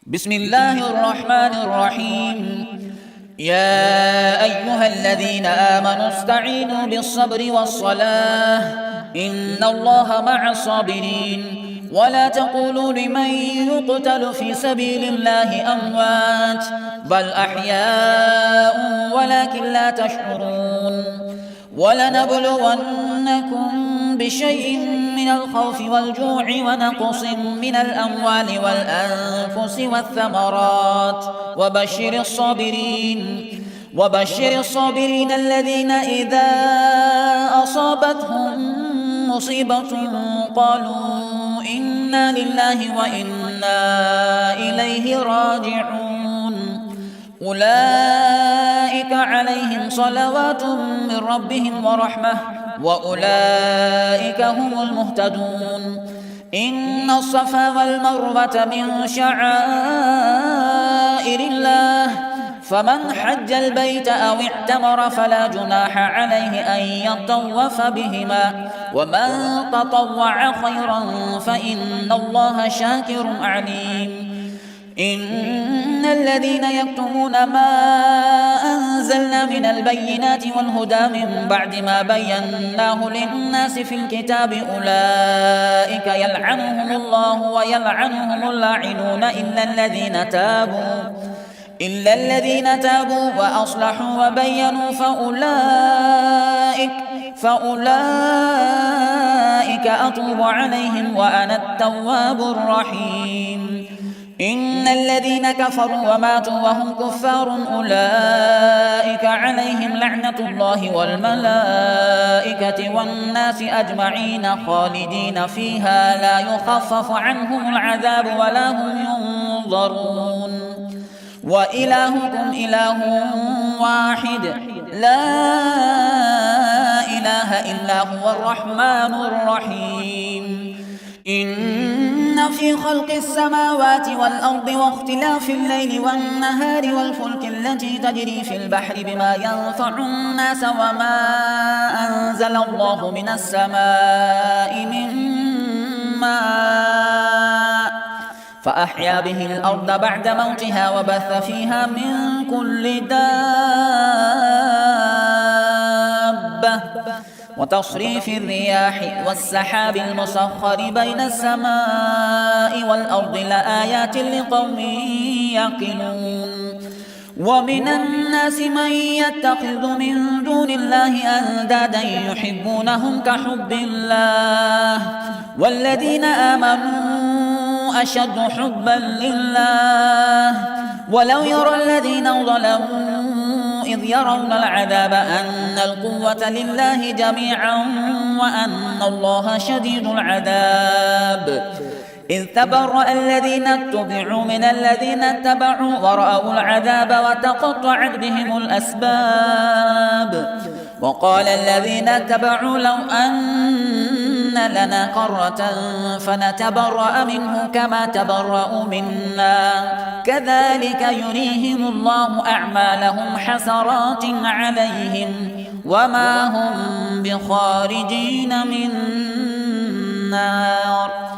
بسم الله الرحمن الرحيم. يا أيها الذين آمنوا استعينوا بالصبر والصلاة إن الله مع الصابرين ولا تقولوا لمن يقتل في سبيل الله أموات بل أحياء ولكن لا تشعرون. ولنبلونكم بشيء من الخوف والجوع ونقص من الأموال والأنفس والثمرات وبشر الصابرين الذين إذا أصابتهم مصيبة قالوا إنا لله وإنا إليه راجعون. أولئك عليهم صلوات من ربهم ورحمة وأولئك هم المهتدون. إن الصفا والمروة من شعائر الله فمن حج البيت أو اعتمر فلا جناح عليه أن يطوف بهما ومن تطوع خيرا فإن الله شاكر عليم. إن الذين يكتمون ما أنزلنا من البينات والهدى من بعد ما بيناه للناس في الكتاب أولئك يلعنهم الله ويلعنهم اللاعنون إلا الذين تابوا وأصلحوا وبينوا فأولئك أتوب عليهم وأنا التواب الرحيم. إن الذين كفروا وماتوا وهم كفار أولئك عليهم لعنة الله والملائكة والناس أجمعين خالدين فيها لا يخفف عنهم العذاب ولا هم ينظرون. وإلهكم إله واحد لا إله إلا هو الرحمن الرحيم. إن في خلق السماوات والأرض واختلاف الليل والنهار والفلك التي تجري في البحر بما ينفع الناس وما أنزل الله من السماء من ماء فأحيا به الأرض بعد موتها وبث فيها من كل دابة وتصريف الرياح والسحاب المسخر بين السماء والأرض لآيات لقوم يعقلون. ومن الناس من يتخذ من دون الله أندادا يحبونهم كحب الله والذين آمنوا أشد حبا لله. ولو يرى الذين ظلموا إذ يرون العذاب أن القوة لله جميعا وأن الله شديد العذاب. إذ تبرأ الذين اتبعوا من الذين اتبعوا ورأوا العذاب وتقطعت بهم الأسباب. وقال الذين اتبعوا لو أن لنا كرة فنتبرأ منه كما تبرأوا منا كذلك يريهم الله أعمالهم حسرات عليهم وما هم بخارجين من النار.